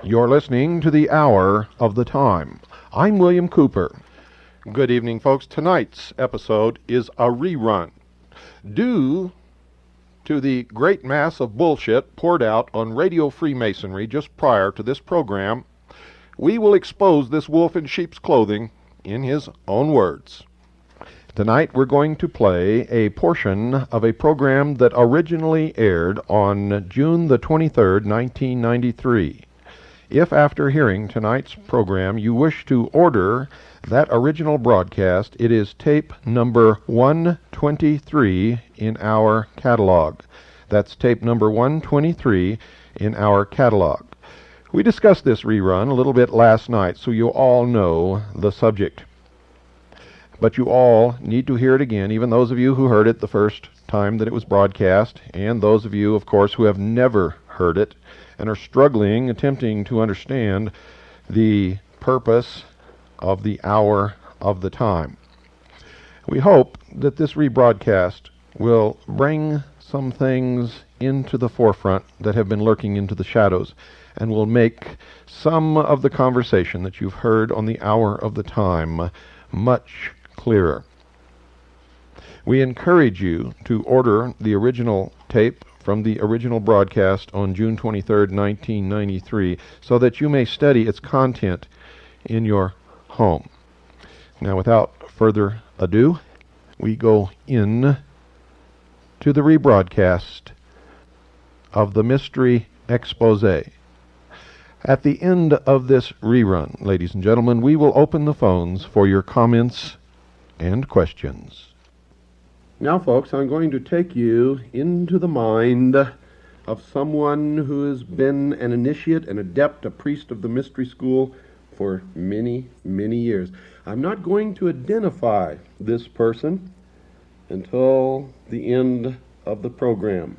You're listening to the Hour of the Time. I'm William Cooper. Good evening, folks. Tonight's episode is a rerun. Due to the great mass of bullshit poured out on Radio Freemasonry just prior to this program, we will expose this wolf in sheep's clothing in his own words. Tonight we're going to play a portion of a program that originally aired on June the 23rd, 1993. If after hearing tonight's program you wish to order that original broadcast, it is tape number 123 in our catalog. That's tape number 123 in our catalog. We discussed this rerun a little bit last night, so you all know the subject. But you all need to hear it again, even those of you who heard it the first time that it was broadcast, and those of you, of course, who have never heard it and are struggling, attempting to understand the purpose of the Hour of the Time. We hope that this rebroadcast will bring some things into the forefront that have been lurking into the shadows, and will make some of the conversation that you've heard on the Hour of the Time much clearer. We encourage you to order the original tape from the original broadcast on June 23rd, 1993, so that you may study its content in your home. Now, without further ado, we go in to the rebroadcast of the Mystery Exposé. At the end of this rerun, ladies and gentlemen, we will open the phones for your comments and questions. Now, folks, I'm going to take you into the mind of someone who has been an initiate, an adept, a priest of the mystery school for many, many years. I'm not going to identify this person until the end of the program.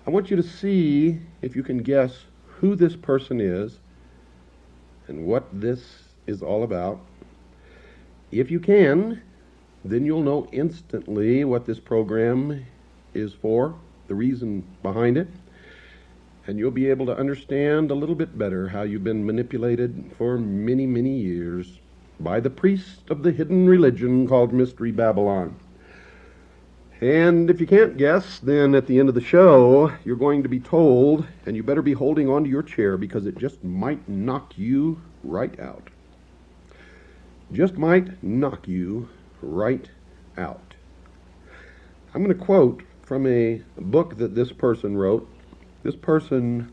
I want you to see if you can guess who this person is and what this is all about. If you can, then you'll know instantly what this program is for, the reason behind it, and you'll be able to understand a little bit better how you've been manipulated for many, many years by the priest of the hidden religion called Mystery Babylon. And if you can't guess, then at the end of the show, you're going to be told, and you better be holding on to your chair because it just might knock you right out. Just might knock you right out. I'm going to quote from a book that this person wrote. This person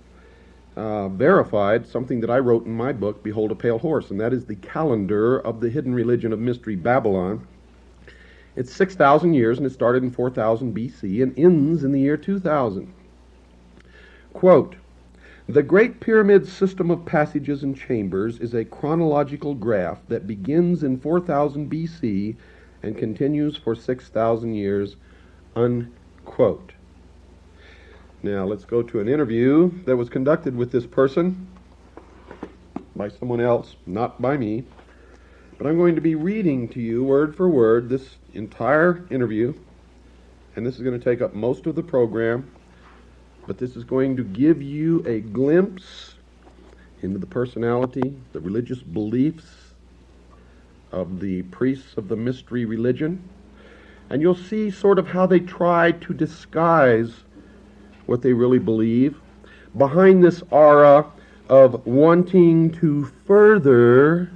verified something that I wrote in my book, Behold a Pale Horse, and that is the calendar of the hidden religion of Mystery Babylon. It's 6,000 years, and it started in 4000 BC and ends in the year 2000. Quote, "The Great Pyramid system of passages and chambers is a chronological graph that begins in 4000 BC and continues for 6,000 years," unquote. Now, let's go to an interview that was conducted with this person by someone else, not by me. But I'm going to be reading to you, word for word, this entire interview, and this is going to take up most of the program, but this is going to give you a glimpse into the personality, the religious beliefs of the priests of the mystery religion, and you'll see sort of how they try to disguise what they really believe behind this aura of wanting to further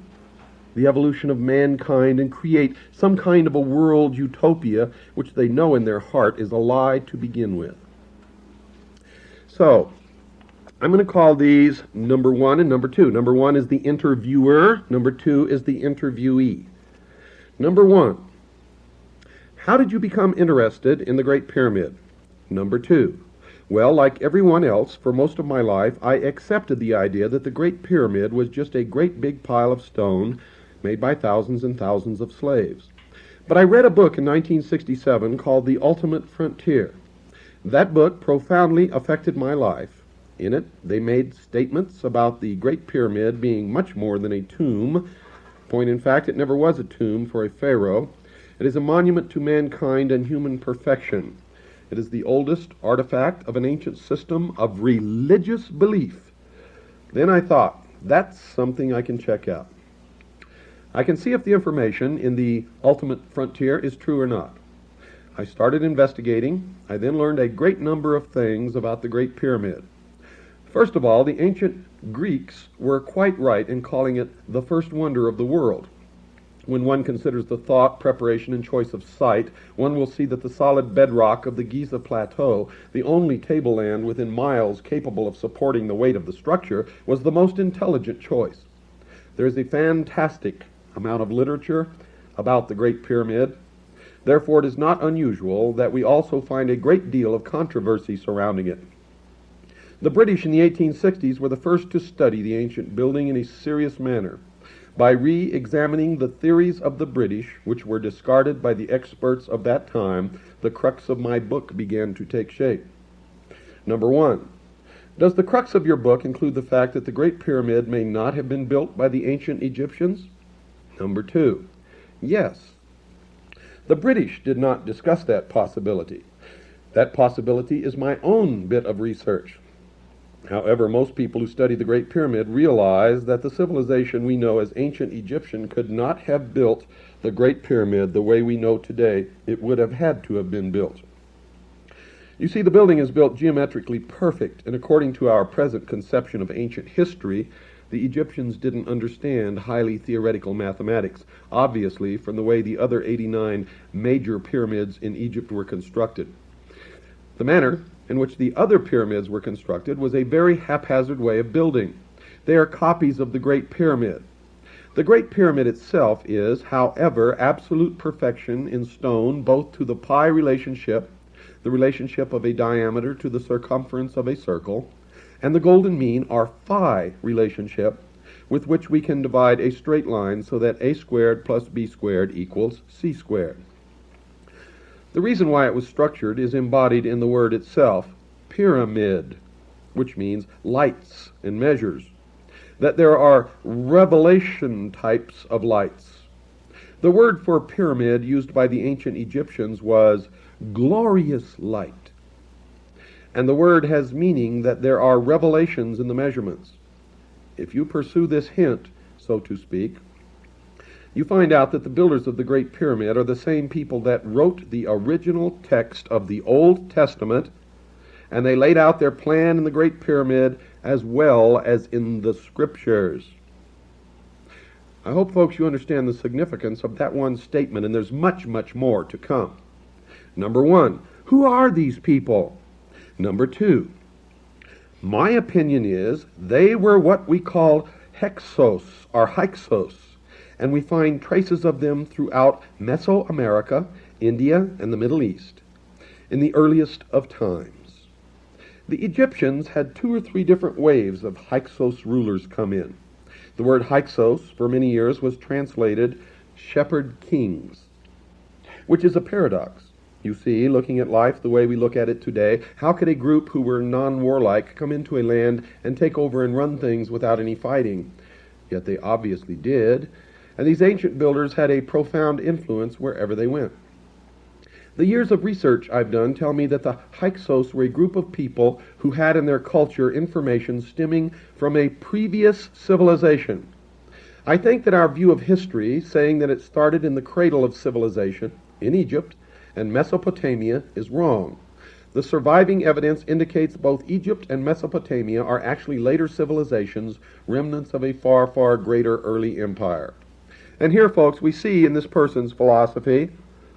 the evolution of mankind and create some kind of a world utopia, which they know in their heart is a lie to begin with. So, I'm going to call these number one and number two. Number one is the interviewer. Number two is the interviewee. Number one, how did you become interested in the Great Pyramid? Number two, well, like everyone else, for most of my life, I accepted the idea that the Great Pyramid was just a great big pile of stone made by thousands and thousands of slaves. But I read a book in 1967 called The Ultimate Frontier. That book profoundly affected my life. In it, they made statements about the Great Pyramid being much more than a tomb. Point in fact, it never was a tomb for a pharaoh. It is a monument to mankind and human perfection. It is the oldest artifact of an ancient system of religious belief Then I thought, that's something I can check out. I can see if the information in the ultimate frontier is true or not. I started investigating. I then learned a great number of things about the Great Pyramid. First of all, the ancient Greeks were quite right in calling it the first wonder of the world. When one considers the thought, preparation, and choice of site, one will see that the solid bedrock of the Giza Plateau, the only tableland within miles capable of supporting the weight of the structure, was the most intelligent choice. There is a fantastic amount of literature about the Great Pyramid. Therefore, it is not unusual that we also find a great deal of controversy surrounding it. The British in the 1860s were the first to study the ancient building in a serious manner. By re-examining the theories of the British, which were discarded by the experts of that time, the crux of my book began to take shape. Number one, does the crux of your book include the fact that the Great Pyramid may not have been built by the ancient Egyptians? Number two, yes. The British did not discuss that possibility. That possibility is my own bit of research. However, most people who study the Great Pyramid realize that the civilization we know as ancient Egyptian could not have built the Great Pyramid the way we know today. It would have had to have been built. You see, the building is built geometrically perfect, and according to our present conception of ancient history, the Egyptians didn't understand highly theoretical mathematics, obviously from the way the other 89 major pyramids in Egypt were constructed. The manner in which the other pyramids were constructed was a very haphazard way of building. They are copies of the Great Pyramid. The Great Pyramid itself is, however, absolute perfection in stone, both to the pi relationship, the relationship of a diameter to the circumference of a circle, and the golden mean, or phi relationship, with which we can divide a straight line so that a squared plus b squared equals c squared. The reason why it was structured is embodied in the word itself, pyramid, which means lights and measures, that there are revelation types of lights. The word for pyramid used by the ancient Egyptians was glorious light. And the word has meaning that there are revelations in the measurements. If you pursue this hint, so to speak, you find out that the builders of the Great Pyramid are the same people that wrote the original text of the Old Testament, and they laid out their plan in the Great Pyramid as well as in the Scriptures. I hope, folks, you understand the significance of that one statement, and there's much, much more to come. Number one, who are these people? Number two, my opinion is they were what we call Hyksos or Hyksos, and we find traces of them throughout Mesoamerica, India, and the Middle East in the earliest of times. The Egyptians had 2 or 3 different waves of Hyksos rulers come in. The word Hyksos for many years was translated shepherd kings, which is a paradox. You see, looking at life the way we look at it today, how could a group who were non-warlike come into a land and take over and run things without any fighting? Yet they obviously did, and these ancient builders had a profound influence wherever they went. The years of research I've done tell me that the Hyksos were a group of people who had in their culture information stemming from a previous civilization. I think that our view of history, saying that it started in the cradle of civilization, in Egypt, and Mesopotamia, is wrong. The surviving evidence indicates both Egypt and Mesopotamia are actually later civilizations, remnants of a far, far greater early empire. And here, folks, we see in this person's philosophy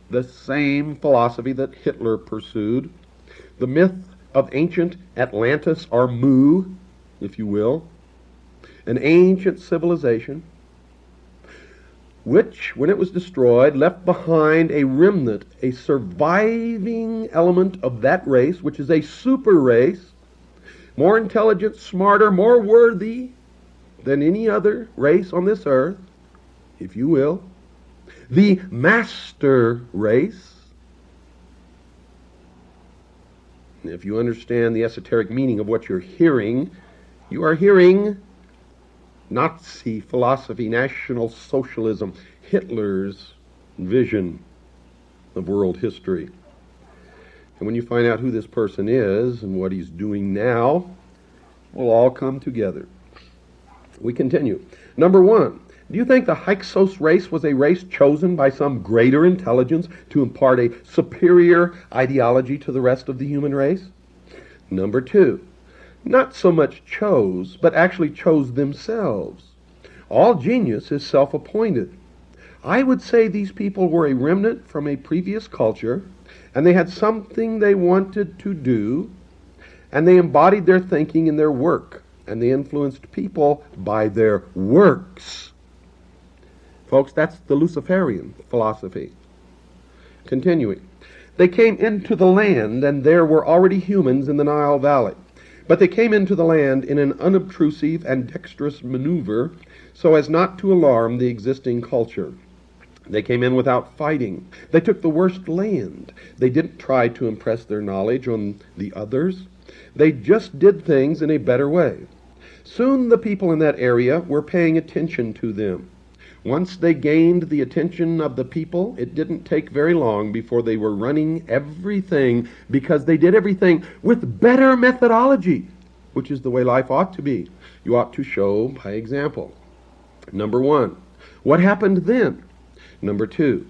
the same philosophy that Hitler pursued. The myth of ancient Atlantis, or Mu, if you will, an ancient civilization which, when it was destroyed, left behind a remnant, a surviving element of that race, which is a super race, more intelligent, smarter, more worthy than any other race on this earth, if you will, the master race. If you understand the esoteric meaning of what you're hearing, you are hearing Nazi philosophy, National Socialism, Hitler's vision of world history. And when you find out who this person is and what he's doing now, it will all come together. We continue. Number 1. Do you think the Hyksos race was a race chosen by some greater intelligence to impart a superior ideology to the rest of the human race? Number 2. Not so much chose, but actually chose themselves. All genius is self-appointed. I would say these people were a remnant from a previous culture, and they had something they wanted to do, and they embodied their thinking in their work, and they influenced people by their works. Folks, that's the Luciferian philosophy. Continuing. They came into the land, and there were already humans in the Nile Valley. But they came into the land in an unobtrusive and dexterous maneuver so as not to alarm the existing culture. They came in without fighting. They took the worst land. They didn't try to impress their knowledge on the others. They just did things in a better way. Soon the people in that area were paying attention to them. Once they gained the attention of the people, it didn't take very long before they were running everything, because they did everything with better methodology, which is the way life ought to be. You ought to show by example. Number 1, what happened then? Number 2,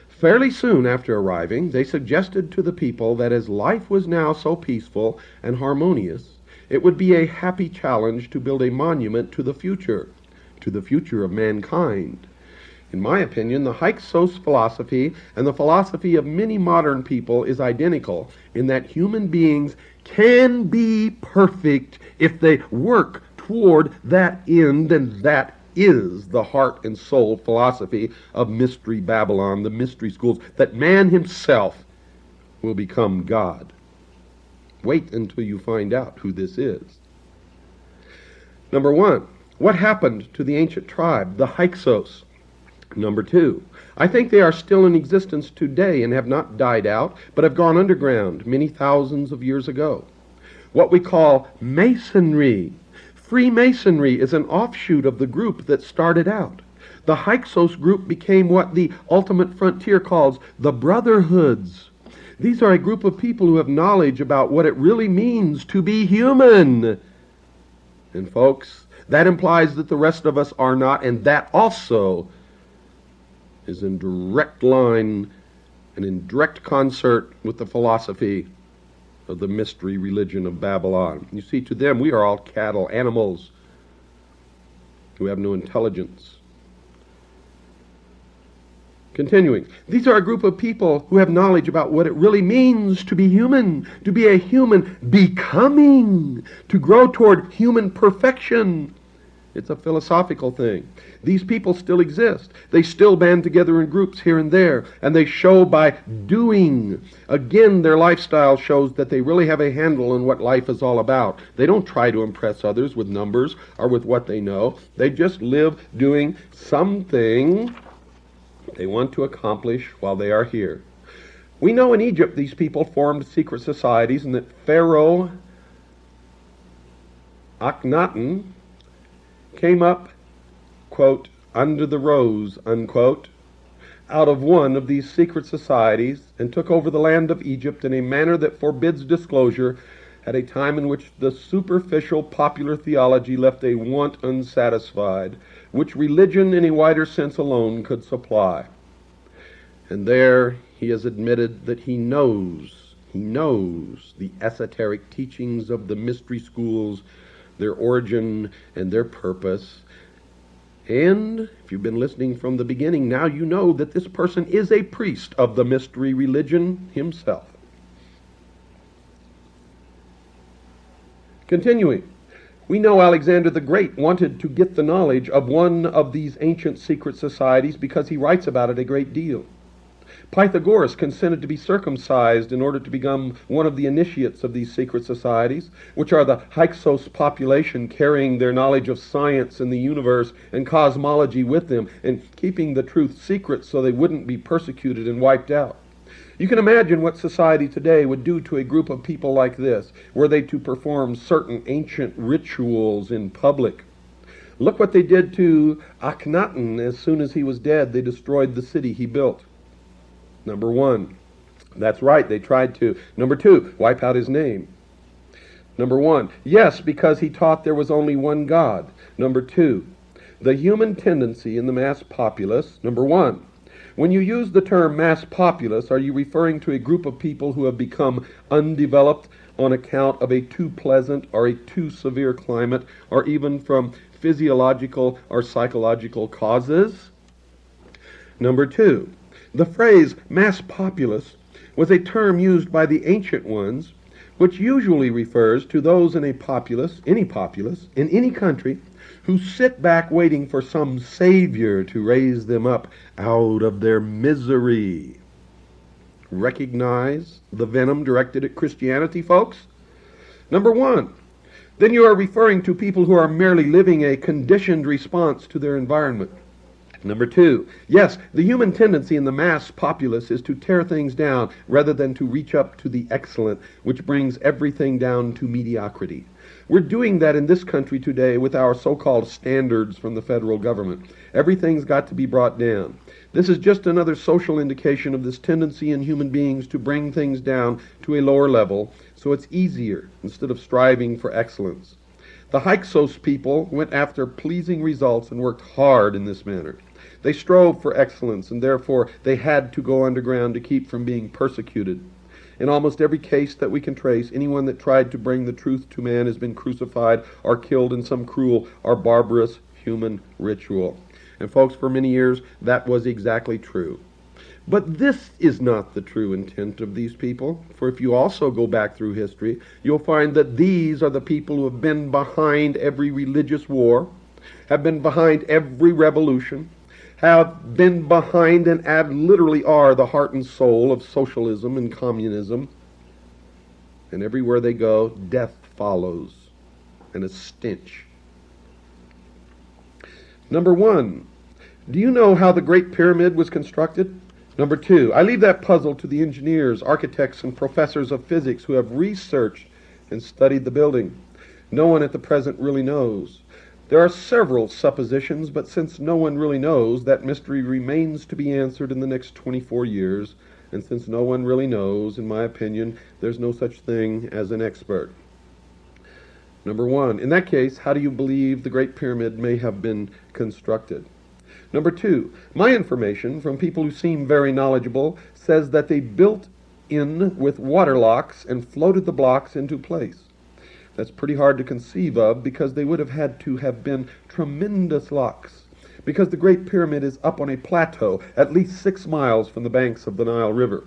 fairly soon after arriving, they suggested to the people that as life was now so peaceful and harmonious, it would be a happy challenge to build a monument to the future of mankind. In my opinion, the Hyksos philosophy and the philosophy of many modern people is identical in that human beings can be perfect if they work toward that end, and that is the heart and soul philosophy of Mystery Babylon, the mystery schools, that man himself will become God. Wait until you find out who this is. Number 1, what happened to the ancient tribe, the Hyksos? Number 2, I think they are still in existence today and have not died out, but have gone underground many thousands of years ago. What we call Masonry. Freemasonry is an offshoot of the group that started out. The Hyksos group became what the Ultimate Frontier calls the Brotherhoods. These are a group of people who have knowledge about what it really means to be human. And folks, that implies that the rest of us are not, and that also is in direct line and in direct concert with the philosophy of the mystery religion of Babylon. You see, to them we are all cattle, animals who have no intelligence. Continuing, these are a group of people who have knowledge about what it really means to be human, to be a human becoming, to grow toward human perfection. It's a philosophical thing. These people still exist. They still band together in groups here and there, and they show by doing. Again, their lifestyle shows that they really have a handle on what life is all about. They don't try to impress others with numbers or with what they know. They just live doing something they want to accomplish while they are here. We know in Egypt these people formed secret societies, and that Pharaoh Akhenaten came up, quote, under the rose, unquote, out of one of these secret societies and took over the land of Egypt in a manner that forbids disclosure at a time in which the superficial popular theology left a want unsatisfied, which religion in a wider sense alone could supply. And there he has admitted that he knows the esoteric teachings of the mystery schools, their origin and their purpose. And if you've been listening from the beginning, now you know that this person is a priest of the mystery religion himself. Continuing, we know Alexander the Great wanted to get the knowledge of one of these ancient secret societies because he writes about it a great deal. Pythagoras consented to be circumcised in order to become one of the initiates of these secret societies, which are the Hyksos population carrying their knowledge of science and the universe and cosmology with them and keeping the truth secret so they wouldn't be persecuted and wiped out. You can imagine what society today would do to a group of people like this, were they to perform certain ancient rituals in public. Look what they did to Akhenaten. As soon as he was dead, they destroyed the city he built. Number 1. That's right, they tried to. Number 2, wipe out his name. Number 1, yes, because he taught there was only one God. Number 2, the human tendency in the mass populace. Number 1, when you use the term mass populace, are you referring to a group of people who have become undeveloped on account of a too pleasant or a too severe climate, or even from physiological or psychological causes? Number 2, the phrase mass populace was a term used by the ancient ones, which usually refers to those in a populace, in any country, who sit back waiting for some savior to raise them up out of their misery. Recognize the venom directed at Christianity, folks? Number 1, then you are referring to people who are merely living a conditioned response to their environment. Number 2, yes, the human tendency in the mass populace is to tear things down rather than to reach up to the excellent, which brings everything down to mediocrity. We're doing that in this country today with our so-called standards from the federal government. Everything's got to be brought down. This is just another social indication of this tendency in human beings to bring things down to a lower level so it's easier instead of striving for excellence. The Hyksos people went after pleasing results and worked hard in this manner. They strove for excellence, and therefore they had to go underground to keep from being persecuted. In almost every case that we can trace, anyone that tried to bring the truth to man has been crucified or killed in some cruel or barbarous human ritual. And folks, for many years, that was exactly true. But this is not the true intent of these people, for if you also go back through history, you'll find that these are the people who have been behind every religious war, have been behind every revolution, have been behind and literally are the heart and soul of socialism and communism. And everywhere they go, death follows, and a stench. Number 1, do you know how the Great Pyramid was constructed? Number 2, I leave that puzzle to the engineers, architects, and professors of physics who have researched and studied the building. No one at the present really knows. There are several suppositions, but since no one really knows, that mystery remains to be answered in the next 24 years, and since no one really knows, in my opinion, there's no such thing as an expert. Number 1, in that case, how do you believe the Great Pyramid may have been constructed? Number 2, my information from people who seem very knowledgeable says that they built in with water locks and floated the blocks into place. That's pretty hard to conceive of because they would have had to have been tremendous locks, because the Great Pyramid is up on a plateau at least 6 miles from the banks of the Nile River.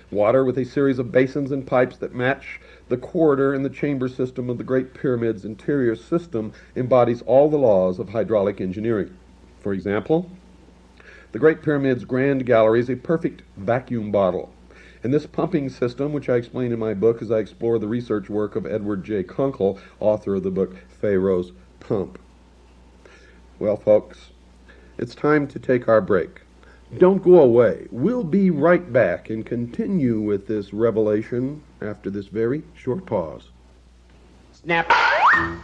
Water with a series of basins and pipes that match the corridor and the chamber system of the Great Pyramid's interior system embodies all the laws of hydraulic engineering. For example, the Great Pyramid's Grand Gallery is a perfect vacuum bottle. And this pumping system, which I explain in my book as I explore the research work of Edward J. Kunkel, author of the book Pharaoh's Pump. Well, folks, it's time to take our break. Don't go away. We'll be right back and continue with this revelation after this very short pause. Snap,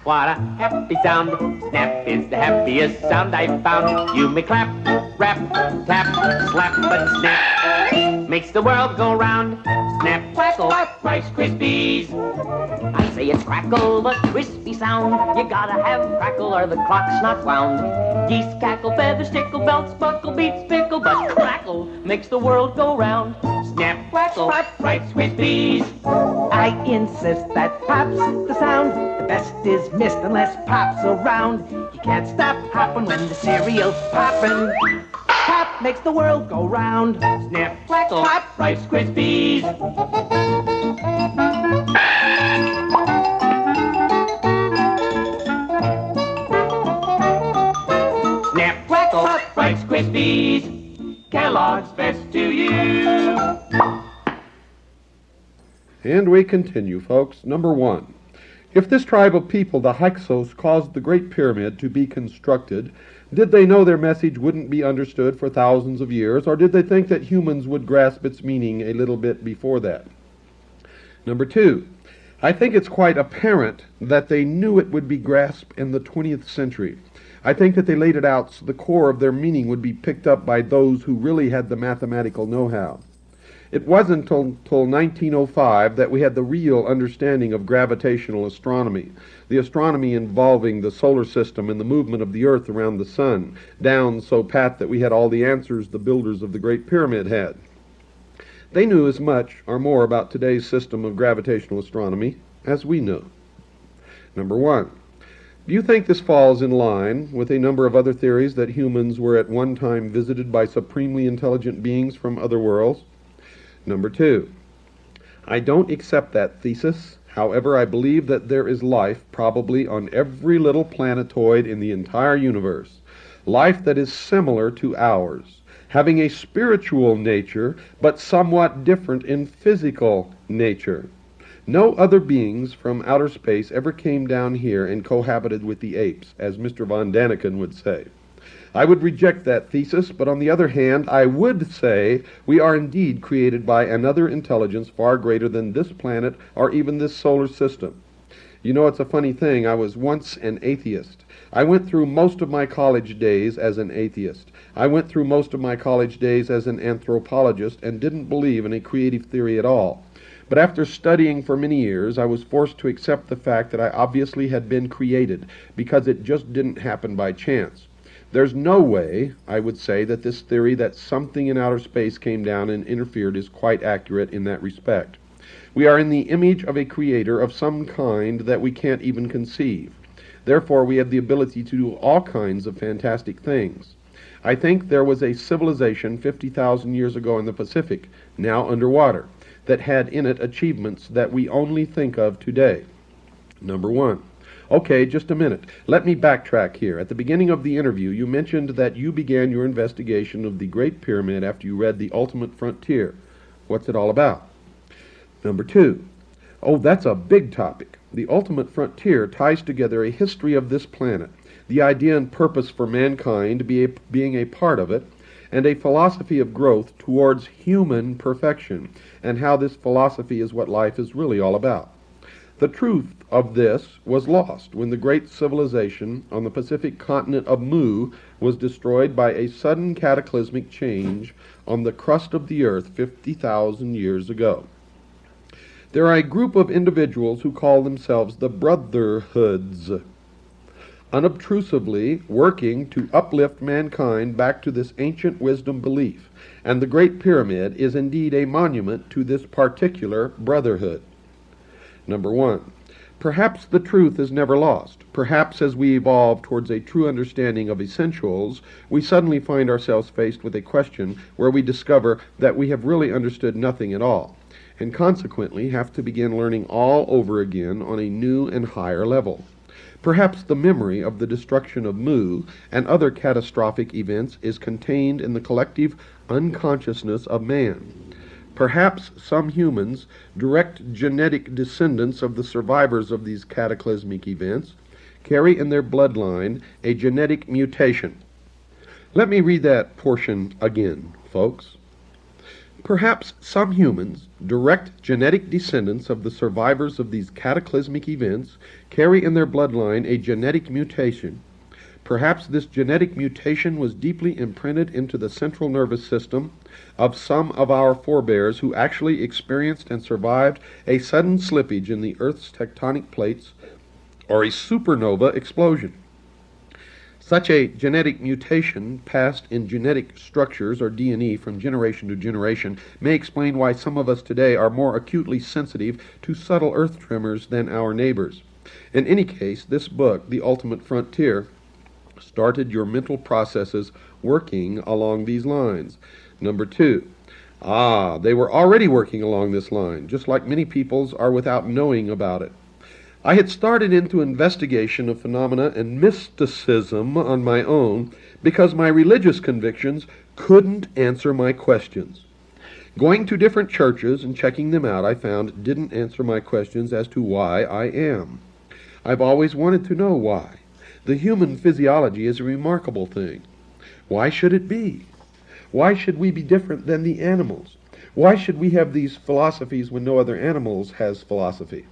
what a happy sound. Snap is the happiest sound I've found. You may clap, rap, tap, slap, but snap makes the world go round. Snap, crackle, Rice Krispies. I say it's crackle, the crispy sound. You gotta have crackle or the clock's not wound. Geese cackle, feathers tickle, belts buckle, beats pickle, but crackle makes the world go round. Snap, crackle, Rice Krispies. I insist that pop's the sound. The best is missed unless pop's around. You can't stop hopping when the cereal's poppin'. Pop makes the world go round. Snap, crackle, pop, Rice Krispies. Snap, crackle, pop, Rice Krispies. Kellogg's best to you. And we continue, folks. Number 1. If this tribe of people, the Hyksos, caused the Great Pyramid to be constructed, did they know their message wouldn't be understood for thousands of years, or did they think that humans would grasp its meaning a little bit before that? Number 2, I think it's quite apparent that they knew it would be grasped in the 20th century. I think that they laid it out so the core of their meaning would be picked up by those who really had the mathematical know-how. It wasn't until 1905 that we had the real understanding of gravitational astronomy, the astronomy involving the solar system and the movement of the Earth around the sun, down so pat that we had all the answers the builders of the Great Pyramid had. They knew as much or more about today's system of gravitational astronomy as we know. Number one, do you think this falls in line with a number of other theories that humans were at one time visited by supremely intelligent beings from other worlds? Number two, I don't accept that thesis. However, I believe that there is life probably on every little planetoid in the entire universe. Life that is similar to ours, having a spiritual nature, but somewhat different in physical nature. No other beings from outer space ever came down here and cohabited with the apes, as Mr. von Daniken would say. I would reject that thesis, but on the other hand, I would say we are indeed created by another intelligence far greater than this planet or even this solar system. You know, it's a funny thing. I was once an atheist. I went through most of my college days as an atheist. I went through most of my college days as an anthropologist and didn't believe in a creative theory at all. But after studying for many years, I was forced to accept the fact that I obviously had been created, because it just didn't happen by chance. There's no way, I would say, that this theory that something in outer space came down and interfered is quite accurate in that respect. We are in the image of a creator of some kind that we can't even conceive. Therefore, we have the ability to do all kinds of fantastic things. I think there was a civilization 50,000 years ago in the Pacific, now underwater, that had in it achievements that we only think of today. Number one. Okay, just a minute. Let me backtrack here. At the beginning of the interview, you mentioned that you began your investigation of the Great Pyramid after you read The Ultimate Frontier. What's it all about? Number two. Oh, that's a big topic. The Ultimate Frontier ties together a history of this planet, the idea and purpose for mankind being a part of it, and a philosophy of growth towards human perfection, and how this philosophy is what life is really all about. The truth of this was lost when the great civilization on the Pacific continent of Mu was destroyed by a sudden cataclysmic change on the crust of the earth 50,000 years ago. There are a group of individuals who call themselves the Brotherhoods, unobtrusively working to uplift mankind back to this ancient wisdom belief, and the Great Pyramid is indeed a monument to this particular brotherhood. Number one, perhaps the truth is never lost. Perhaps as we evolve towards a true understanding of essentials, we suddenly find ourselves faced with a question where we discover that we have really understood nothing at all, and consequently have to begin learning all over again on a new and higher level. Perhaps the memory of the destruction of Mu and other catastrophic events is contained in the collective unconsciousness of man. Perhaps some humans, direct genetic descendants of the survivors of these cataclysmic events, carry in their bloodline a genetic mutation. Let me read that portion again, folks. Perhaps some humans, direct genetic descendants of the survivors of these cataclysmic events, carry in their bloodline a genetic mutation. Perhaps this genetic mutation was deeply imprinted into the central nervous system of some of our forebears who actually experienced and survived a sudden slippage in the Earth's tectonic plates or a supernova explosion. Such a genetic mutation passed in genetic structures or DNA from generation to generation may explain why some of us today are more acutely sensitive to subtle earth tremors than our neighbors. In any case, this book, The Ultimate Frontier, started your mental processes working along these lines. Number two, they were already working along this line, just like many peoples are without knowing about it. I had started into investigation of phenomena and mysticism on my own because my religious convictions couldn't answer my questions. Going to different churches and checking them out, I found didn't answer my questions as to why I am. I've always wanted to know why. The human physiology is a remarkable thing. Why should it be? Why should we be different than the animals? Why should we have these philosophies when no other animals has philosophy?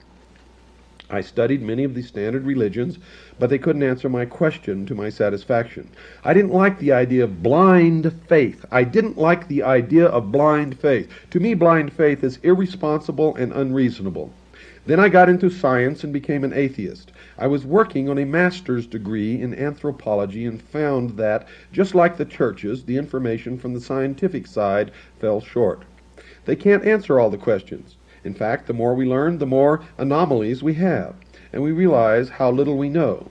I studied many of the standard religions, but they couldn't answer my question to my satisfaction. I didn't like the idea of blind faith. I didn't like the idea of blind faith. To me, blind faith is irresponsible and unreasonable. Then I got into science and became an atheist. I was working on a master's degree in anthropology and found that, just like the churches, the information from the scientific side fell short. They can't answer all the questions. In fact, the more we learn, the more anomalies we have, and we realize how little we know.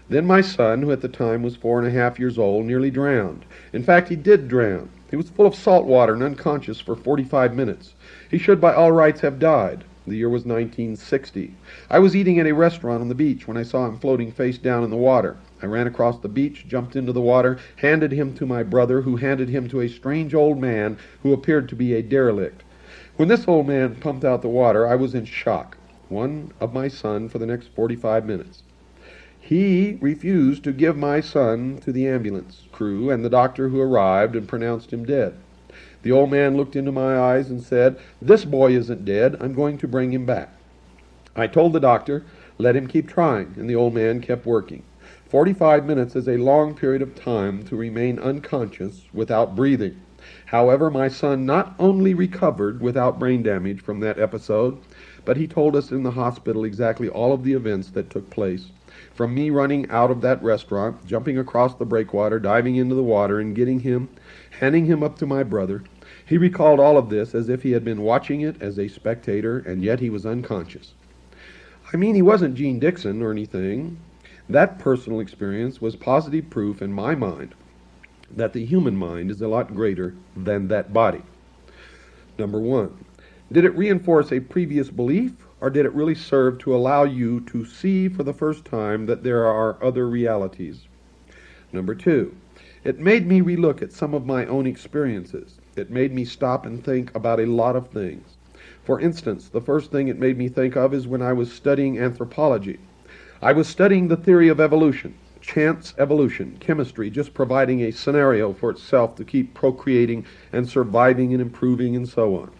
Then my son, who at the time was 4.5 years old, nearly drowned. In fact, he did drown. He was full of salt water and unconscious for 45 minutes. He should by all rights have died. The year was 1960. I was eating at a restaurant on the beach when I saw him floating face down in the water. I ran across the beach, jumped into the water, handed him to my brother, who handed him to a strange old man who appeared to be a derelict. When this old man pumped out the water, I was in shock, one of my son, for the next 45 minutes. He refused to give my son to the ambulance crew and the doctor who arrived and pronounced him dead. The old man looked into my eyes and said, "This boy isn't dead. I'm going to bring him back." I told the doctor, "Let him keep trying," and the old man kept working. 45 minutes is a long period of time to remain unconscious without breathing. However, my son not only recovered without brain damage from that episode, but he told us in the hospital exactly all of the events that took place. From me running out of that restaurant, jumping across the breakwater, diving into the water, and getting him, handing him up to my brother. He recalled all of this as if he had been watching it as a spectator, and yet he was unconscious. I mean, he wasn't Gene Dixon or anything. That personal experience was positive proof in my mind that the human mind is a lot greater than that body. Number one, did it reinforce a previous belief, or did it really serve to allow you to see for the first time that there are other realities? Number two, it made me relook at some of my own experiences. It made me stop and think about a lot of things. For instance, the first thing it made me think of is when I was studying anthropology. I was studying the theory of evolution. Chance evolution, chemistry just providing a scenario for itself to keep procreating and surviving and improving and so on.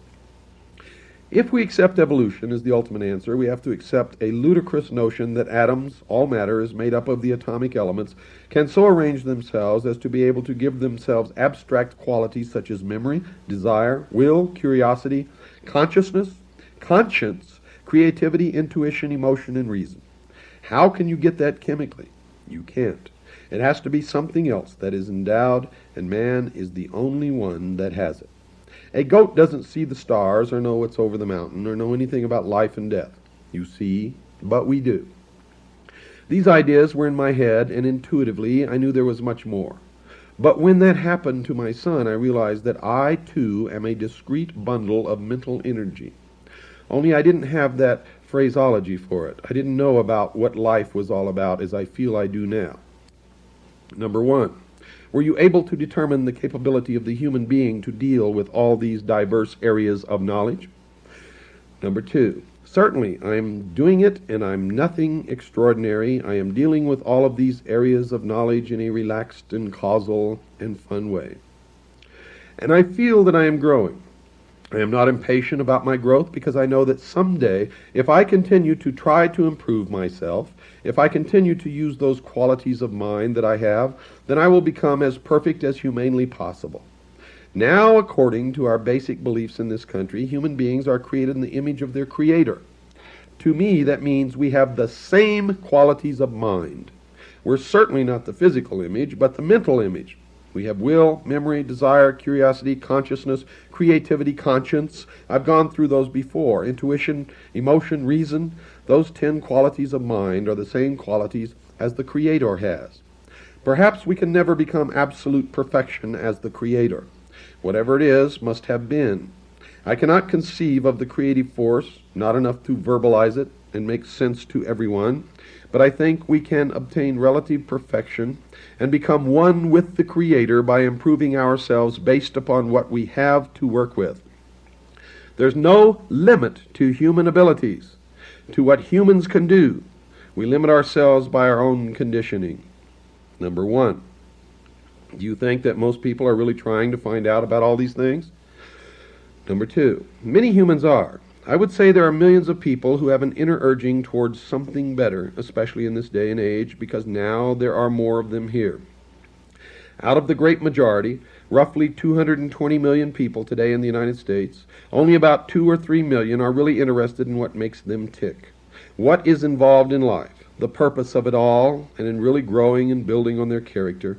If we accept evolution as the ultimate answer, we have to accept a ludicrous notion that atoms, all matter, is made up of the atomic elements, can so arrange themselves as to be able to give themselves abstract qualities such as memory, desire, will, curiosity, consciousness, conscience, creativity, intuition, emotion, and reason. How can you get that chemically? You can't. It has to be something else that is endowed, and man is the only one that has it. A goat doesn't see the stars or know what's over the mountain or know anything about life and death. You see, but we do. These ideas were in my head, and intuitively I knew there was much more. But when that happened to my son, I realized that I, too, am a discrete bundle of mental energy. Only I didn't have that phraseology for it. I didn't know about what life was all about as I feel I do now. Number one, were you able to determine the capability of the human being to deal with all these diverse areas of knowledge? Number two, certainly I am doing it, and I'm nothing extraordinary. I am dealing with all of these areas of knowledge in a relaxed and causal and fun way. And I feel that I am growing. I am not impatient about my growth because I know that someday, if I continue to try to improve myself, if I continue to use those qualities of mind that I have, then I will become as perfect as humanly possible. Now, according to our basic beliefs in this country, human beings are created in the image of their Creator. To me, that means we have the same qualities of mind. We're certainly not the physical image, but the mental image. We have will, memory, desire, curiosity, consciousness, creativity, conscience. I've gone through those before. Intuition, emotion, reason. Those 10 qualities of mind are the same qualities as the Creator has. Perhaps we can never become absolute perfection as the Creator. Whatever it is must have been. I cannot conceive of the creative force, not enough to verbalize it and make sense to everyone, but I think we can obtain relative perfection and become one with the Creator by improving ourselves based upon what we have to work with. There's no limit to human abilities, to what humans can do. We limit ourselves by our own conditioning. Number one, do you think that most people are really trying to find out about all these things? Number two, many humans are. I would say there are millions of people who have an inner urging towards something better, especially in this day and age, because now there are more of them here. Out of the great majority, roughly 220 million people today in the United States, only about 2 or 3 million are really interested in what makes them tick. What is involved in life, the purpose of it all, and in really growing and building on their character.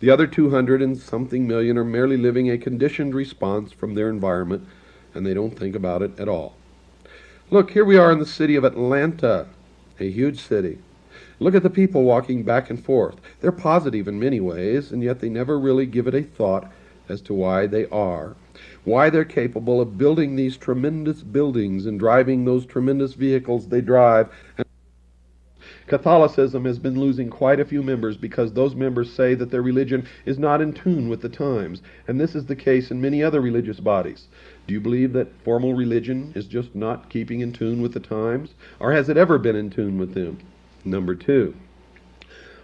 The other 200 and something million are merely living a conditioned response from their environment, and they don't think about it at all. Look, here we are in the city of Atlanta, a huge city. Look at the people walking back and forth. They're positive in many ways, and yet they never really give it a thought as to why they are, why they're capable of building these tremendous buildings and driving those tremendous vehicles they drive. Catholicism has been losing quite a few members because those members say that their religion is not in tune with the times, and this is the case in many other religious bodies. Do you believe that formal religion is just not keeping in tune with the times, or has it ever been in tune with them? Number 2.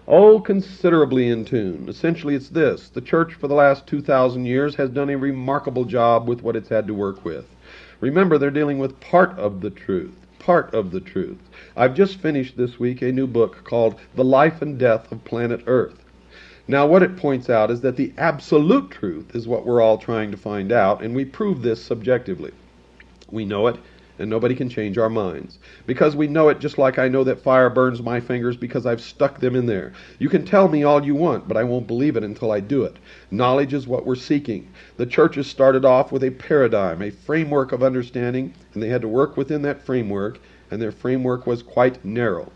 Oh, considerably in tune. Essentially it's this: the church for the last 2,000 years has done a remarkable job with what it's had to work with. Remember, they're dealing with part of the truth. Part of the truth. I've just finished this week a new book called The Life and Death of Planet Earth. Now, what it points out is that the absolute truth is what we're all trying to find out, and we prove this subjectively. We know it, and nobody can change our minds. Because we know it, just like I know that fire burns my fingers because I've stuck them in there. You can tell me all you want, but I won't believe it until I do it. Knowledge is what we're seeking. The churches started off with a paradigm, a framework of understanding, and they had to work within that framework, and their framework was quite narrow.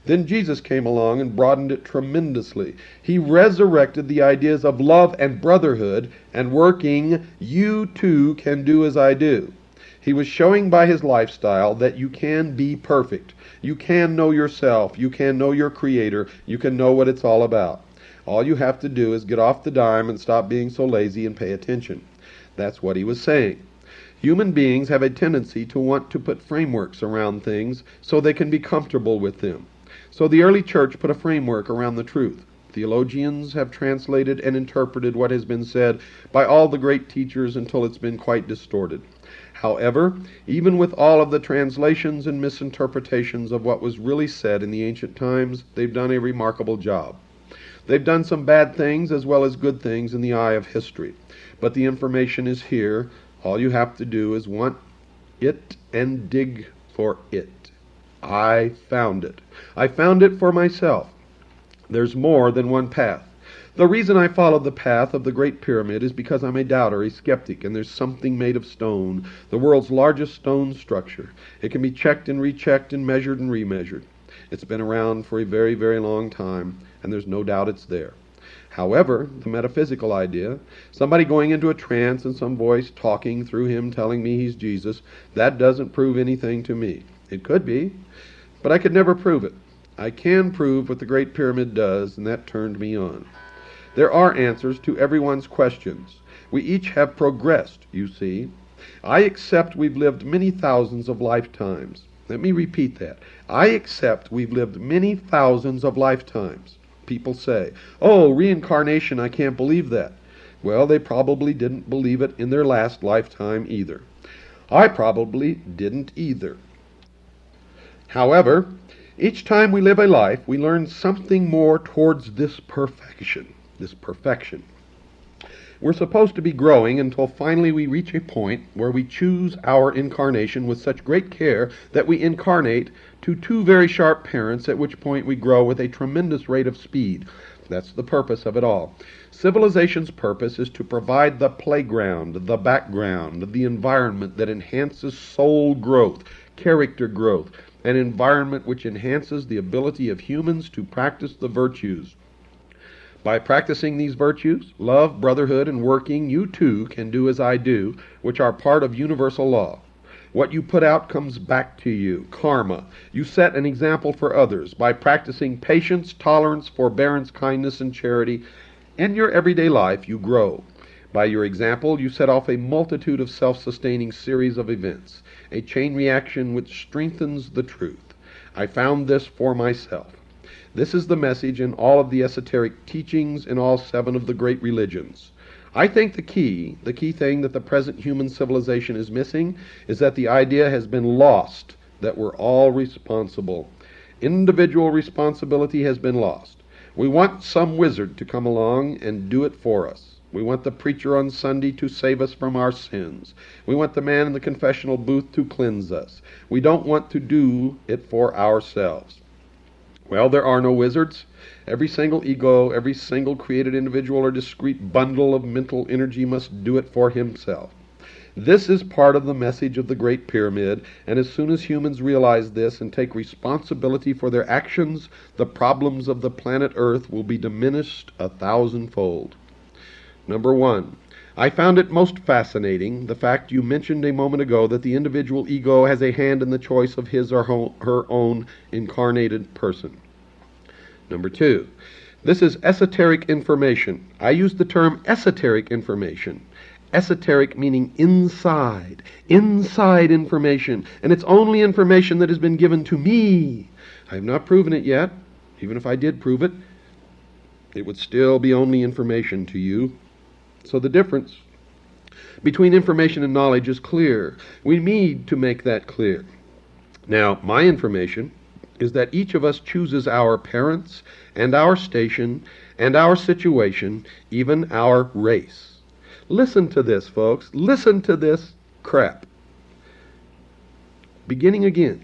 Then Jesus came along and broadened it tremendously. He resurrected the ideas of love and brotherhood, and working, you too can do as I do. He was showing by his lifestyle that you can be perfect. You can know yourself. You can know your Creator. You can know what it's all about. All you have to do is get off the dime and stop being so lazy and pay attention. That's what he was saying. Human beings have a tendency to want to put frameworks around things so they can be comfortable with them. So the early church put a framework around the truth. Theologians have translated and interpreted what has been said by all the great teachers until it's been quite distorted. However, even with all of the translations and misinterpretations of what was really said in the ancient times, they've done a remarkable job. They've done some bad things as well as good things in the eye of history. But the information is here. All you have to do is want it and dig for it. I found it. I found it for myself. There's more than one path. The reason I followed the path of the Great Pyramid is because I'm a doubter, a skeptic, and there's something made of stone, the world's largest stone structure. It can be checked and rechecked and measured and remeasured. It's been around for a very, very long time, and there's no doubt it's there. However, the metaphysical idea, somebody going into a trance and some voice talking through him telling me he's Jesus, that doesn't prove anything to me. It could be, but I could never prove it. I can prove what the Great Pyramid does, and that turned me on. There are answers to everyone's questions. We each have progressed, you see. I accept we've lived many thousands of lifetimes. Let me repeat that. I accept we've lived many thousands of lifetimes. People say, oh, reincarnation, I can't believe that. Well, they probably didn't believe it in their last lifetime either. I probably didn't either. However, each time we live a life, we learn something more towards this perfection. We're supposed to be growing until finally we reach a point where we choose our incarnation with such great care that we incarnate to two very sharp parents, at which point we grow with a tremendous rate of speed. That's the purpose of it all. Civilization's purpose is to provide the playground, the background, the environment that enhances soul growth, character growth, an environment which enhances the ability of humans to practice the virtues. By practicing these virtues, love, brotherhood, and working, you too can do as I do, which are part of universal law. What you put out comes back to you, karma. You set an example for others by practicing patience, tolerance, forbearance, kindness, and charity. In your everyday life, you grow. By your example, you set off a multitude of self-sustaining series of events, a chain reaction which strengthens the truth. I found this for myself. This is the message in all of the esoteric teachings in all 7 of the great religions. I think the key thing that the present human civilization is missing is that the idea has been lost that we're all responsible. Individual responsibility has been lost. We want some wizard to come along and do it for us. We want the preacher on Sunday to save us from our sins. We want the man in the confessional booth to cleanse us. We don't want to do it for ourselves. Well, there are no wizards. Every single ego, every single created individual or discrete bundle of mental energy must do it for himself. This is part of the message of the Great Pyramid, and as soon as humans realize this and take responsibility for their actions, the problems of the planet Earth will be diminished 1,000-fold. Number 1. I found it most fascinating, the fact you mentioned a moment ago that the individual ego has a hand in the choice of his or her own incarnated person. Number 2. This is esoteric information. I use the term esoteric information. Esoteric meaning inside information, and it's only information that has been given to me. I have not proven it yet. Even if I did prove it, it would still be only information to you. So the difference between information and knowledge is clear. We need to make that clear. Now, my information is that each of us chooses our parents and our station and our situation, even our race. Listen to this, folks. Listen to this crap. Beginning again.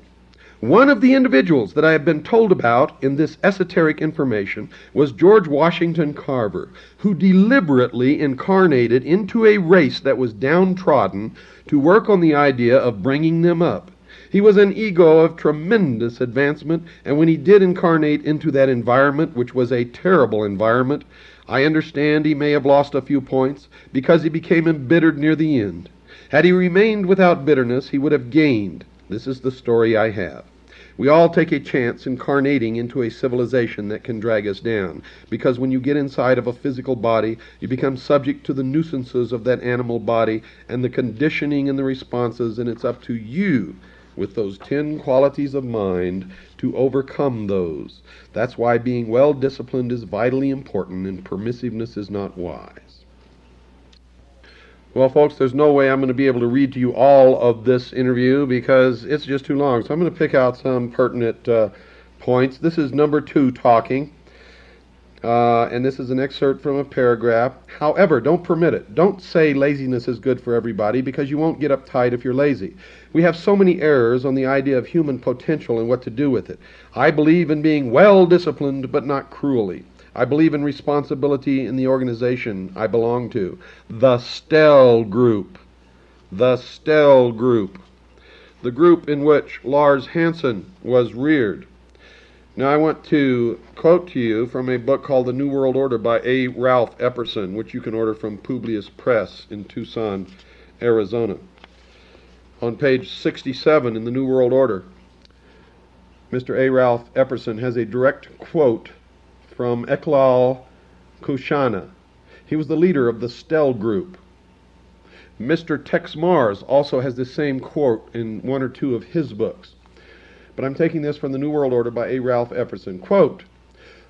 One of the individuals that I have been told about in this esoteric information was George Washington Carver, who deliberately incarnated into a race that was downtrodden to work on the idea of bringing them up. He was an ego of tremendous advancement, and when he did incarnate into that environment, which was a terrible environment, I understand he may have lost a few points because he became embittered near the end. Had he remained without bitterness, he would have gained. This is the story I have. We all take a chance incarnating into a civilization that can drag us down, because when you get inside of a physical body, you become subject to the nuisances of that animal body and the conditioning and the responses, and it's up to you with those 10 qualities of mind to overcome those. That's why being well disciplined is vitally important and permissiveness is not wise. Well, folks, there's no way I'm going to be able to read to you all of this interview because it's just too long. So I'm going to pick out some pertinent points. This is number 2 talking. And this is an excerpt from a paragraph. However, don't permit it. Don't say laziness is good for everybody because you won't get uptight if you're lazy. We have so many errors on the idea of human potential and what to do with it. I believe in being well disciplined but not cruelly. I believe in responsibility in the organization I belong to. The Stell Group. The Stell Group. The group in which Lars Hansen was reared. Now I want to quote to you from a book called The New World Order by A. Ralph Epperson, which you can order from Publius Press in Tucson, Arizona. On page 67 in The New World Order, Mr. A. Ralph Epperson has a direct quote from Eklal Kushana. He was the leader of the Stell Group. Mr. Tex Mars also has the same quote in one or two of his books. But I'm taking this from The New World Order by A. Ralph Epperson. Quote,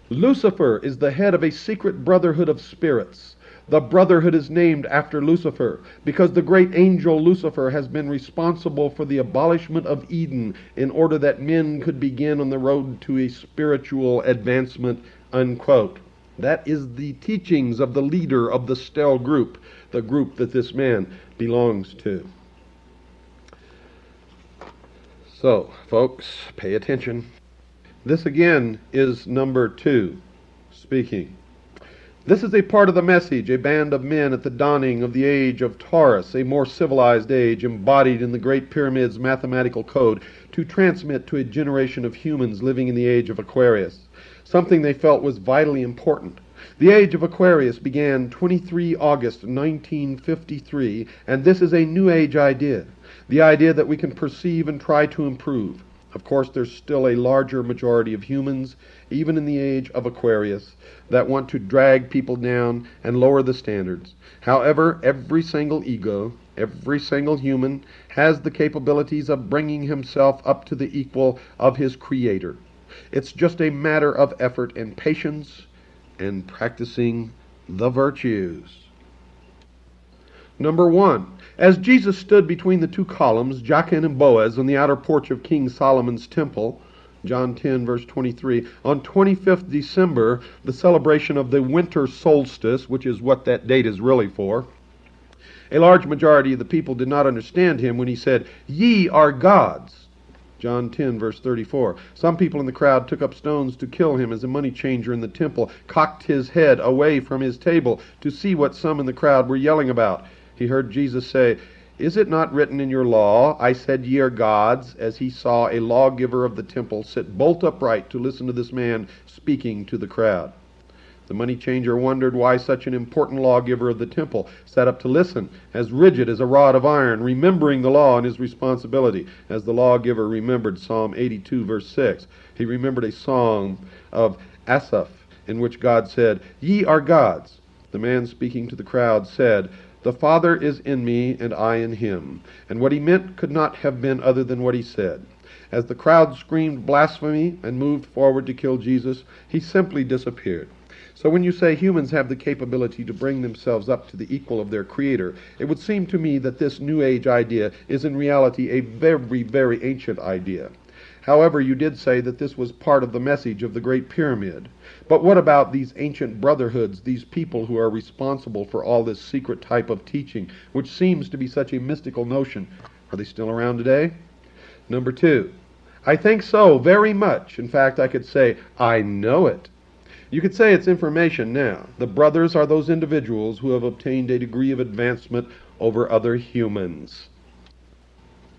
Lucifer is the head of a secret brotherhood of spirits. The brotherhood is named after Lucifer because the great angel Lucifer has been responsible for the abolishment of Eden in order that men could begin on the road to a spiritual advancement, unquote. That is the teachings of the leader of the Stell Group, the group that this man belongs to. So, folks, pay attention. This again is number 2 speaking. This is a part of the message, a band of men at the dawning of the age of Taurus, a more civilized age embodied in the Great Pyramid's mathematical code, to transmit to a generation of humans living in the age of Aquarius, something they felt was vitally important. The age of Aquarius began 23 August 1953, and this is a New Age idea. The idea that we can perceive and try to improve. Of course, there's still a larger majority of humans, even in the age of Aquarius, that want to drag people down and lower the standards. However, every single ego, every single human, has the capabilities of bringing himself up to the equal of his Creator. It's just a matter of effort and patience and practicing the virtues. Number 1. As Jesus stood between the two columns, Jachin and Boaz, on the outer porch of King Solomon's temple, John 10, verse 23, on 25th December, the celebration of the winter solstice, which is what that date is really for, a large majority of the people did not understand him when he said, "Ye are gods." John 10, verse 34. Some people in the crowd took up stones to kill him as a money changer in the temple cocked his head away from his table to see what some in the crowd were yelling about. He heard Jesus say, "Is it not written in your law, I said ye are gods," as he saw a lawgiver of the temple sit bolt upright to listen to this man speaking to the crowd. The money changer wondered why such an important lawgiver of the temple sat up to listen, as rigid as a rod of iron, remembering the law and his responsibility, as the lawgiver remembered Psalm 82, verse 6. He remembered a song of Asaph, in which God said, "Ye are gods." The man speaking to the crowd said, "The Father is in me, and I in him." And what he meant could not have been other than what he said. As the crowd screamed blasphemy and moved forward to kill Jesus, he simply disappeared. So when you say humans have the capability to bring themselves up to the equal of their Creator, it would seem to me that this New Age idea is in reality a very, very ancient idea. However, you did say that this was part of the message of the Great Pyramid. But what about these ancient brotherhoods, these people who are responsible for all this secret type of teaching, which seems to be such a mystical notion? Are they still around today? Number 2, I think so, very much. In fact, I could say, I know it. You could say it's information now. The brothers are those individuals who have obtained a degree of advancement over other humans.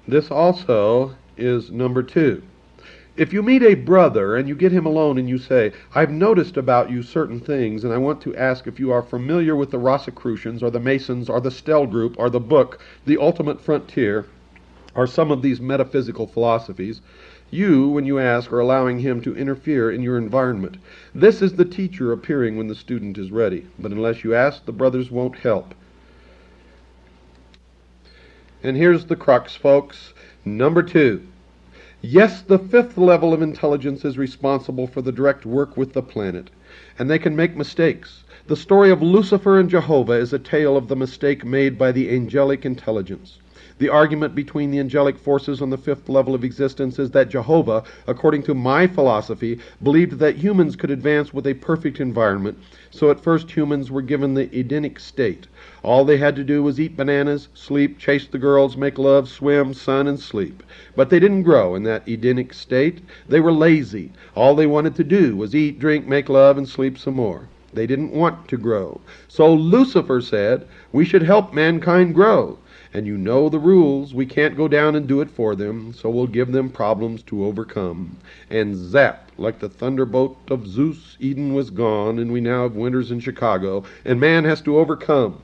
This also is number 2. If you meet a brother and you get him alone and you say, "I've noticed about you certain things and I want to ask if you are familiar with the Rosicrucians or the Masons or the Stell Group or the book, The Ultimate Frontier, or some of these metaphysical philosophies," you, when you ask, are allowing him to interfere in your environment. This is the teacher appearing when the student is ready. But unless you ask, the brothers won't help. And here's the crux, folks. Number 2. Yes, the 5th level of intelligence is responsible for the direct work with the planet, and they can make mistakes. The story of Lucifer and Jehovah is a tale of the mistake made by the angelic intelligence. The argument between the angelic forces on the 5th level of existence is that Jehovah, according to my philosophy, believed that humans could advance with a perfect environment, so at first humans were given the Edenic state. All they had to do was eat bananas, sleep, chase the girls, make love, swim, sun, and sleep. But they didn't grow in that Edenic state. They were lazy. All they wanted to do was eat, drink, make love, and sleep some more. They didn't want to grow. So Lucifer said, we should help mankind grow. And you know the rules. We can't go down and do it for them, so we'll give them problems to overcome. And zap, like the thunderbolt of Zeus, Eden was gone, and we now have winters in Chicago, and man has to overcome.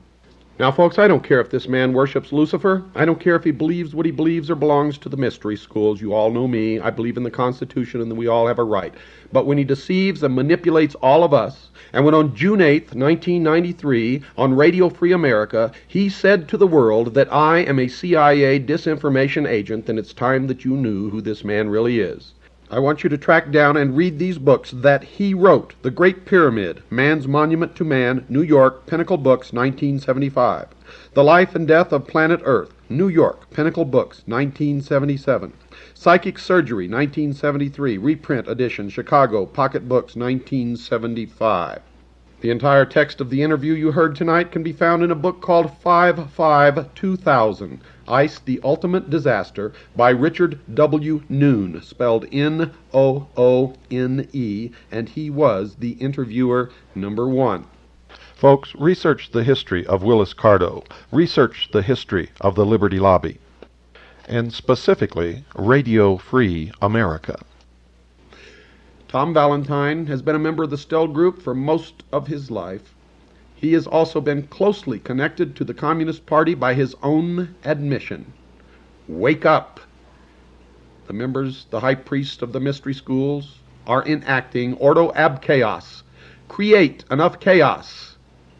Now, folks, I don't care if this man worships Lucifer. I don't care if he believes what he believes or belongs to the mystery schools. You all know me. I believe in the Constitution and that we all have a right. But when he deceives and manipulates all of us, and when on June 8th, 1993, on Radio Free America, he said to the world that I am a CIA disinformation agent, then it's time that you knew who this man really is. I want you to track down and read these books that he wrote. The Great Pyramid, Man's Monument to Man, New York, Pinnacle Books, 1975. The Life and Death of Planet Earth, New York, Pinnacle Books, 1977. Psychic Surgery, 1973, reprint edition, Chicago, Pocket Books, 1975. The entire text of the interview you heard tonight can be found in a book called 5-5-2000, Ice, the Ultimate Disaster, by Richard W. Noone, spelled Noone, and he was the interviewer number 1. Folks, research the history of Willis Carto. Research the history of the Liberty Lobby, and specifically Radio Free America. Tom Valentine has been a member of the Stell Group for most of his life. He has also been closely connected to the Communist Party by his own admission. Wake up! The members, the high priests of the mystery schools, are enacting ordo ab chaos. Create enough chaos,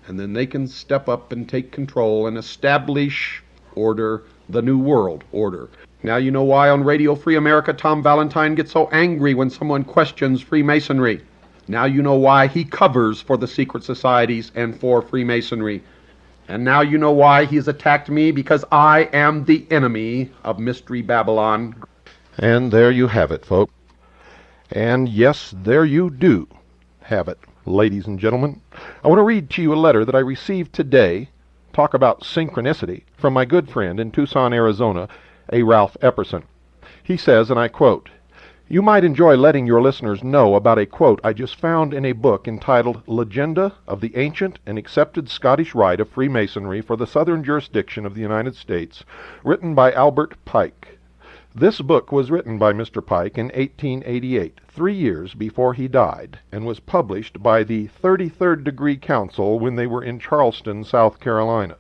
and then they can step up and take control and establish order, the New World Order. Now you know why on Radio Free America Tom Valentine gets so angry when someone questions Freemasonry. Now you know why he covers for the secret societies and for Freemasonry. And now you know why he has attacked me, because I am the enemy of Mystery Babylon. And there you have it, folks. And yes, there you do have it, ladies and gentlemen. I want to read to you a letter that I received today, talk about synchronicity, from my good friend in Tucson, Arizona, A. Ralph Epperson. He says, and I quote, "You might enjoy letting your listeners know about a quote I just found in a book entitled Legenda of the Ancient and Accepted Scottish Rite of Freemasonry for the Southern Jurisdiction of the United States, written by Albert Pike. This book was written by Mr. Pike in 1888, 3 years before he died, and was published by the 33rd Degree Council when they were in Charleston, South Carolina.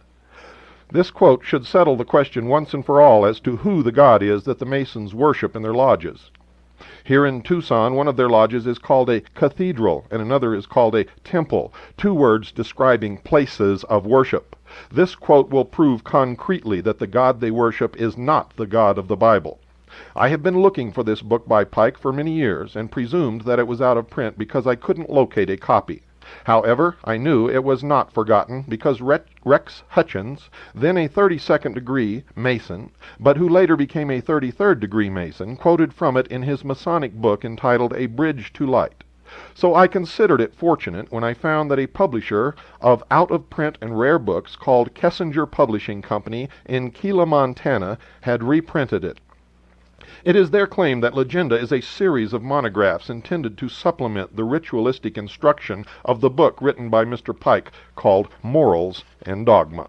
This quote should settle the question once and for all as to who the God is that the Masons worship in their lodges. Here in Tucson, one of their lodges is called a cathedral, and another is called a temple, 2 words describing places of worship. This quote will prove concretely that the God they worship is not the God of the Bible. I have been looking for this book by Pike for many years, and presumed that it was out of print because I couldn't locate a copy. However, I knew it was not forgotten because Rex Hutchins, then a 32nd degree Mason, but who later became a 33rd degree Mason, quoted from it in his Masonic book entitled A Bridge to Light. So I considered it fortunate when I found that a publisher of out-of-print and rare books called Kessinger Publishing Company in Keela, Montana, had reprinted it. It is their claim that Legenda is a series of monographs intended to supplement the ritualistic instruction of the book written by Mr. Pike called Morals and Dogma.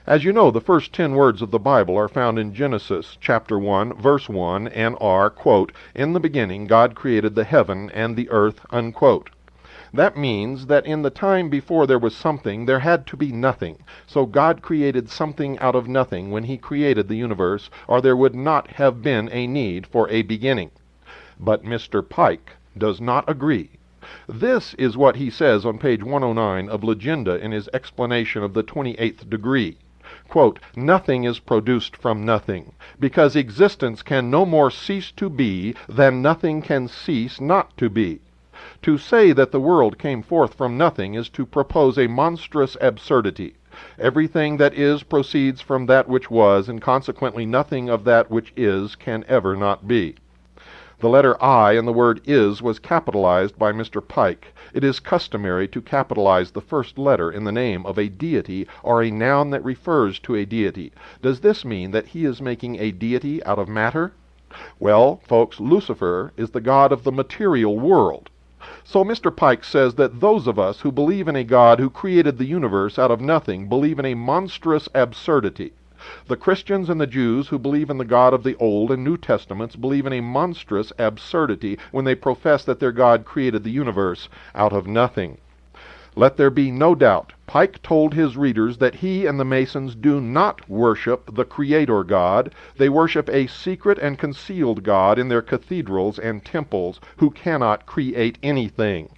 As you know, the first 10 words of the Bible are found in Genesis chapter 1, verse 1, and are, quote, "In the beginning God created the heaven and the earth," unquote. That means that in the time before there was something, there had to be nothing. So God created something out of nothing when he created the universe, or there would not have been a need for a beginning. But Mr. Pike does not agree. This is what he says on page 109 of Legenda in his explanation of the 28th degree. Quote, "Nothing is produced from nothing, because existence can no more cease to be than nothing can cease not to be. To say that the world came forth from nothing is to propose a monstrous absurdity. Everything that is proceeds from that which was, and consequently nothing of that which is can ever not be." The letter I in the word is was capitalized by Mr. Pike. It is customary to capitalize the first letter in the name of a deity or a noun that refers to a deity. Does this mean that he is making a deity out of matter? Well, folks, Lucifer is the god of the material world. So Mr. Pike says that those of us who believe in a God who created the universe out of nothing believe in a monstrous absurdity. The Christians and the Jews who believe in the God of the Old and New Testaments believe in a monstrous absurdity when they profess that their God created the universe out of nothing. Let there be no doubt, Pike told his readers that he and the Masons do not worship the Creator God. They worship a secret and concealed God in their cathedrals and temples who cannot create anything.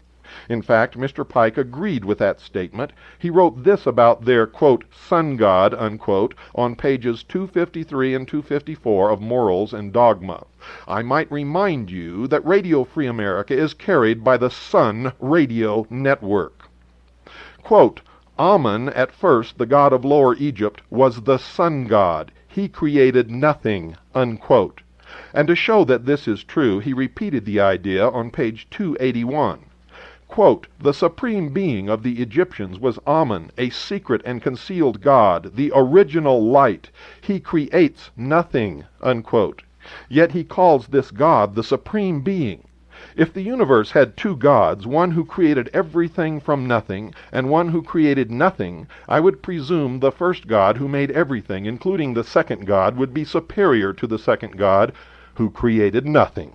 In fact, Mr. Pike agreed with that statement. He wrote this about their, quote, "sun god," unquote, on pages 253 and 254 of Morals and Dogma. I might remind you that Radio Free America is carried by the Sun Radio Network. Quote, "Amun, at first the god of Lower Egypt, was the sun god. He created nothing," unquote. And to show that this is true, he repeated the idea on page 281. Quote, "The supreme being of the Egyptians was Amun, a secret and concealed god, the original light. He creates nothing," unquote. Yet he calls this god the supreme being. If the universe had 2 gods, one who created everything from nothing, and one who created nothing, I would presume the first God who made everything, including the second God, would be superior to the second God who created nothing.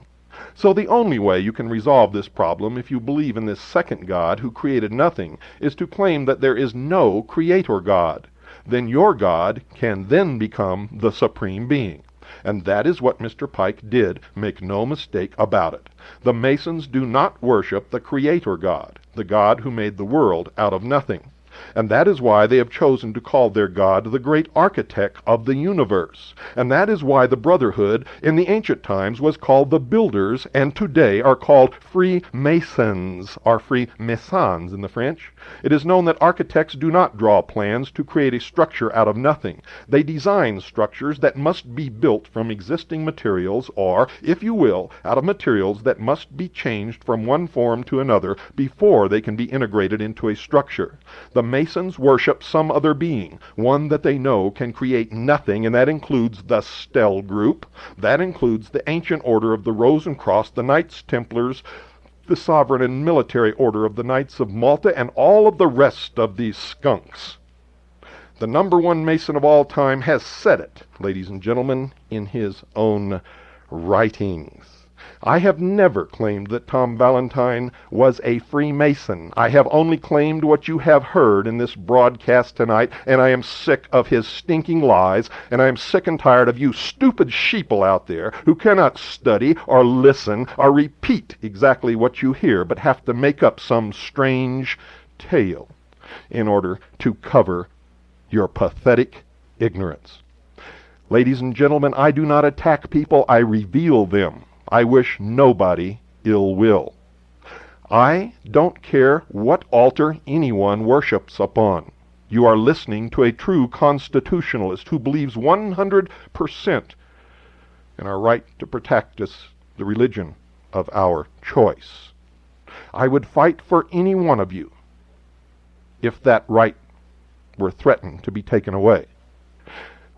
So the only way you can resolve this problem, if you believe in this second God who created nothing, is to claim that there is no Creator God. Then your God can then become the supreme being. And that is what Mr. Pike did, make no mistake about it. The Masons do not worship the Creator God, the God who made the world out of nothing. And that is why they have chosen to call their God the great architect of the universe. And that is why the Brotherhood in the ancient times was called the Builders, and today are called Freemasons, or Freemasons in the French. It is known that architects do not draw plans to create a structure out of nothing. They design structures that must be built from existing materials, or, if you will, out of materials that must be changed from one form to another before they can be integrated into a structure. The Masons worship some other being, one that they know can create nothing, and that includes the Stell group. That includes the ancient order of the Rose and Cross, the Knights Templars, the sovereign and military order of the Knights of Malta, and all of the rest of these skunks. The number one Mason of all time has said it, ladies and gentlemen, in his own writings. I have never claimed that Tom Valentine was a Freemason. I have only claimed what you have heard in this broadcast tonight, and I am sick of his stinking lies, and I am sick and tired of you stupid sheeple out there who cannot study or listen or repeat exactly what you hear, but have to make up some strange tale in order to cover your pathetic ignorance. Ladies and gentlemen, I do not attack people, I reveal them. I wish nobody ill will. I don't care what altar anyone worships upon. You are listening to a true constitutionalist who believes 100% in our right to practice the religion of our choice. I would fight for any one of you if that right were threatened to be taken away.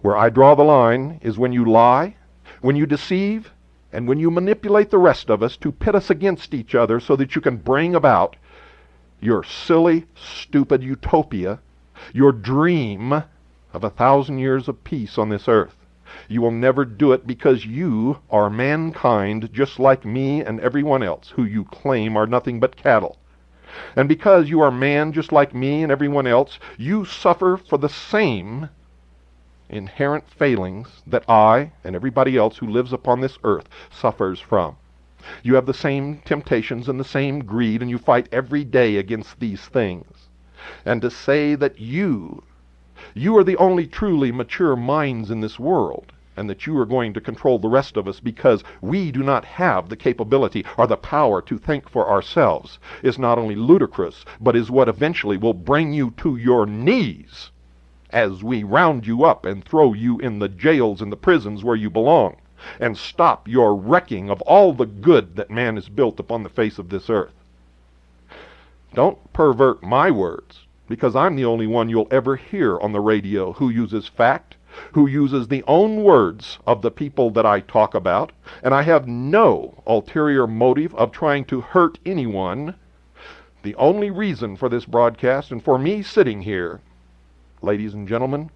Where I draw the line is when you lie, when you deceive, and when you manipulate the rest of us to pit us against each other so that you can bring about your silly, stupid utopia, your dream of 1,000 years of peace on this earth. You will never do it because you are mankind just like me and everyone else who you claim are nothing but cattle. And because you are man just like me and everyone else, you suffer for the same inherent failings that I and everybody else who lives upon this earth suffers from. You have the same temptations and the same greed, and you fight every day against these things. And to say that you are the only truly mature minds in this world, and that you are going to control the rest of us because we do not have the capability or the power to think for ourselves, is not only ludicrous, but is what eventually will bring you to your knees as we round you up and throw you in the jails and the prisons where you belong, and stop your wrecking of all the good that man has built upon the face of this earth. Don't pervert my words, because I'm the only one you'll ever hear on the radio who uses fact, who uses the own words of the people that I talk about, and I have no ulterior motive of trying to hurt anyone. The only reason for this broadcast, and for me sitting here, ladies and gentlemen,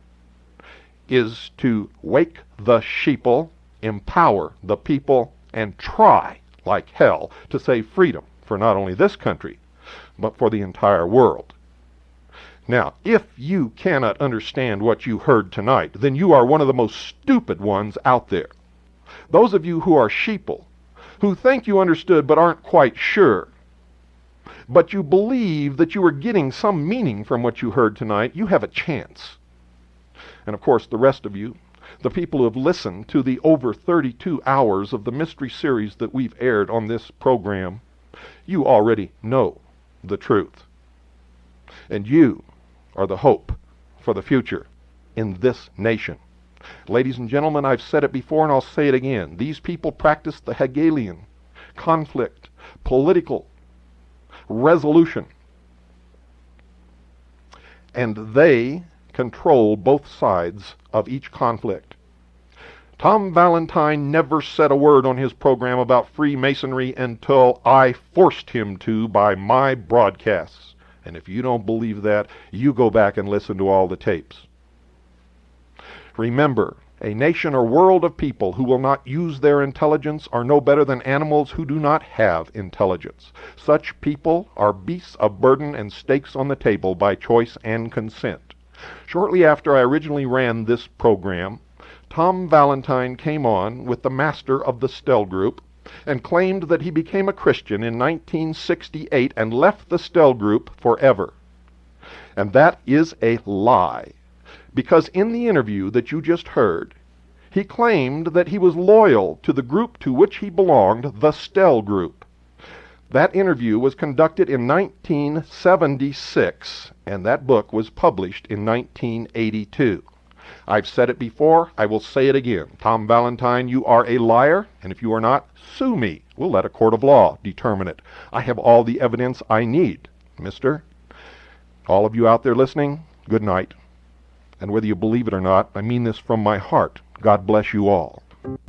is to wake the sheeple, empower the people, and try like hell to save freedom for not only this country, but for the entire world. Now, if you cannot understand what you heard tonight, then you are one of the most stupid ones out there. Those of you who are sheeple, who think you understood but aren't quite sure, but you believe that you are getting some meaning from what you heard tonight, you have a chance. And of course, the rest of you, the people who have listened to the over 32 hours of the mystery series that we've aired on this program, you already know the truth. And you are the hope for the future in this nation. Ladies and gentlemen, I've said it before and I'll say it again. These people practice the Hegelian conflict, political resolution, and they control both sides of each conflict. Tom Valentine never said a word on his program about Freemasonry until I forced him to by my broadcasts. And if you don't believe that, you go back and listen to all the tapes. Remember, a nation or world of people who will not use their intelligence are no better than animals who do not have intelligence. Such people are beasts of burden and stakes on the table by choice and consent. Shortly after I originally ran this program, Tom Valentine came on with the master of the Stell Group and claimed that he became a Christian in 1968 and left the Stell Group forever. And that is a lie. Because in the interview that you just heard, he claimed that he was loyal to the group to which he belonged, the Stell Group. That interview was conducted in 1976, and that book was published in 1982. I've said it before, I will say it again. Tom Valentine, you are a liar, and if you are not, sue me. We'll let a court of law determine it. I have all the evidence I need. Mister, all of you out there listening, good night. And whether you believe it or not, I mean this from my heart. God bless you all.